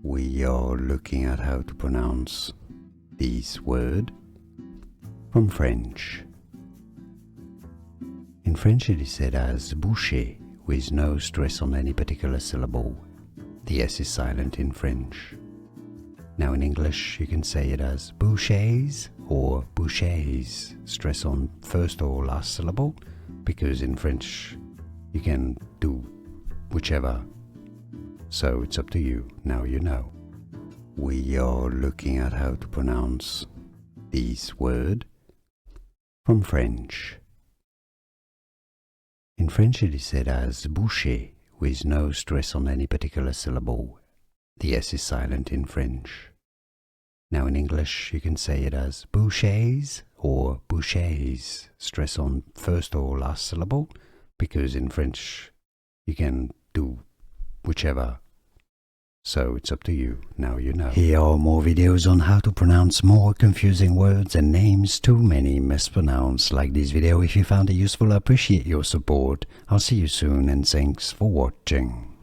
We are looking at how to pronounce this word from French. In French it is said as boucher, with no stress on any particular syllable. The S is silent in French. Now in English you can say it as bouchees or bouchees, stress on first or last syllable, because in French you can do whichever. So it's up to you, now you know. We are looking at how to pronounce this word from French. In French it is said as boucher, with no stress on any particular syllable. The S is silent in French. Now in English you can say it as bouchees or bouchees, stress on first or last syllable, because in French you can do whichever. So it's up to you, now you know. Here are more videos on how to pronounce more confusing words and names too many mispronounced. Like this video if you found it useful. I appreciate your support. I'll see you soon and thanks for watching.